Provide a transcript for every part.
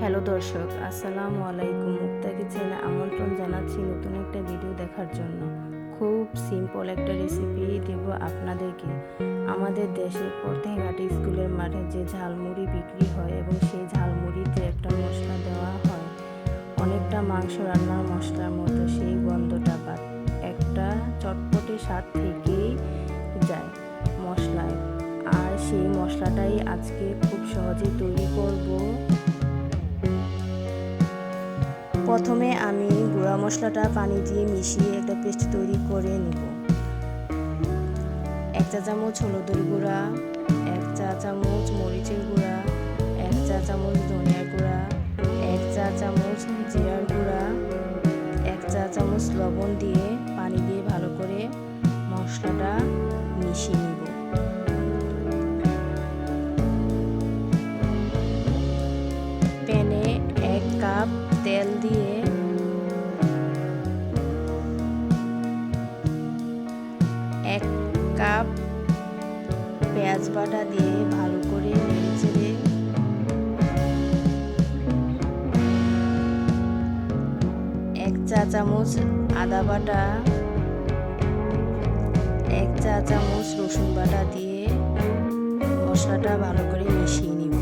Hello দর্শক, আসসালামু আলাইকুম। মুক্তা কিচেনে আমন্ত্রণ জানাচ্ছি নতুন একটা ভিডিও দেখার জন্য। খুব সিম্পল একটা রেসিপি দেব আপনাদেরকে। আমাদের দেশে প্রত্যেকটি স্কুলের মাঠে যে ঝালমুড়ি বিক্রি হয় এবং সেই ঝালমুড়িতে একটা মশলা দেওয়া হয়, অনেকটা মাংস রান্নার মশলার মতো সেই গন্ধটা, বাট একটা চটপটে স্বাদ থেকেই যায় মশলায়। আর সেই মশলাটাই আজকে খুব সহজে তৈরি করব। প্রথমে আমি গুঁড়া মশলাটা পানি দিয়ে মিশিয়ে একটা পেস্ট তৈরি করে নিব। 1 চা চামচ হলুদের গুঁড়া, 1 চা চামচ মরিচের গুঁড়া, 1 চা চামচ ধনিয়ার গুঁড়া, 1 চা চামচ জিরার গুঁড়া, 1 চা চামচ লবণ দিয়ে পানি দিয়ে ভালো করে মশলাটা মিশিয়ে নিব। প্যানে 1 কাপ তেল দিয়ে 1 কাপ পেঁয়াজ বাটা দিয়ে ভালো করে নেড়েচেড়ে 1 চা চামচ আদা বাটা, 1 চা চামচ রসুন বাটা দিয়ে মশলাটা ভালো করে মিশিয়ে নিব।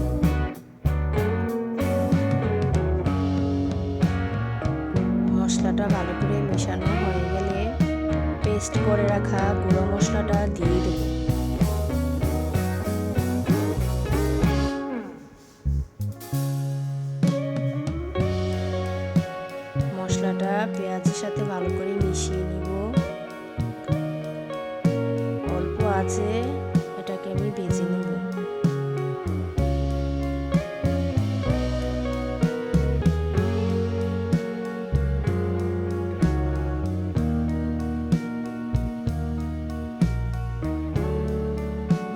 মশলাটা ভালো করে মেশানো হয়ে গেলে পেস্ট করে রাখা গুঁড়ো মশলাটা দিয়ে দেব। মশলাটা পেঁয়াজের সাথে ভালো করে মিশিয়ে নিব। অল্প আছে এটাকে আমি ভেজে নিব।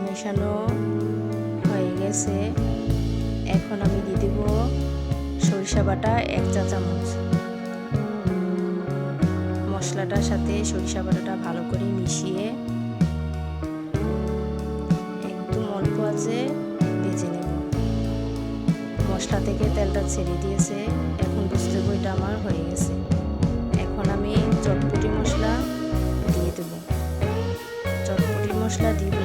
মেশানো হয়ে গেছে, এখন আমি দিয়ে দেব সরিষা বাটা 1 চা চামচ। মশলাটার সাথে সরিষা বাটাটা ভালো করে মিশিয়ে একদম অল্প আছে ভেজে নেব। মশলা থেকে তেলটা ছেড়ে দিয়েছে, এখন বুঝতে হবে এটা আমার হয়ে গেছে। এখন আমি চটপটি মশলা দিয়ে দেব। চটপটি মশলা দিব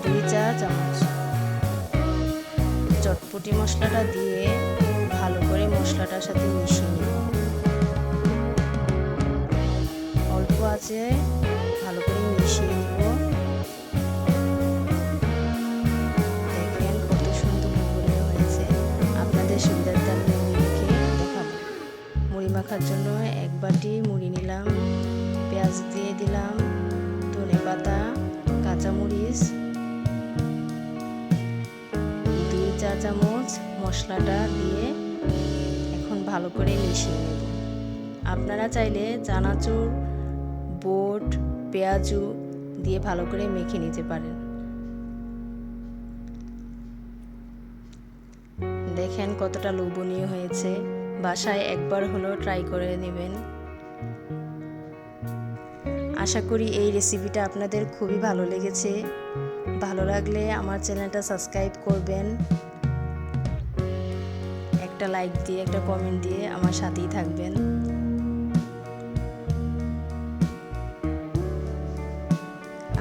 2 চা চামচ। চটপটি মশলাটা দিয়ে ভালো করে মশলাটার সাথে মিশিয়ে নিব। অল্প আছে ভালো করে মিশিয়ে নিব। দেখেন কত সুন্দর মুড়ি হয়েছে। আপনাদের সুবিধার্থে আমি মুড়ি মেখে দেখাবো। মুড়ি মাখার জন্য 1 বাটি মুড়ি নিলাম, পেঁয়াজ দিয়ে দিলাম, ধনেপাতা, কাঁচামরিচ, 2 চা চামচ মশলাটা দিয়ে এখন ভালো করে মিশিয়ে নেব। আপনারা চাইলে চানাচুর, বোট, পেঁয়াজু দিয়ে ভালো করে মেখে নিতে পারেন। দেখেন কতটা লোভনীয় হয়েছে। বাসায় একবার হলো ট্রাই করে নেবেন। আশা করি এই রেসিপিটা আপনাদের খুবই ভালো লেগেছে। ভালো লাগলে আমার চ্যানেলটা সাবস্ক্রাইব করবেন, একটা লাইক দিয়ে একটা কমেন্ট দিয়ে আমার সাথেই থাকবেন।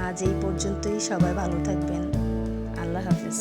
আজ এই পর্যন্তই, সবাই ভালো থাকবেন। আল্লাহ হাফেজ।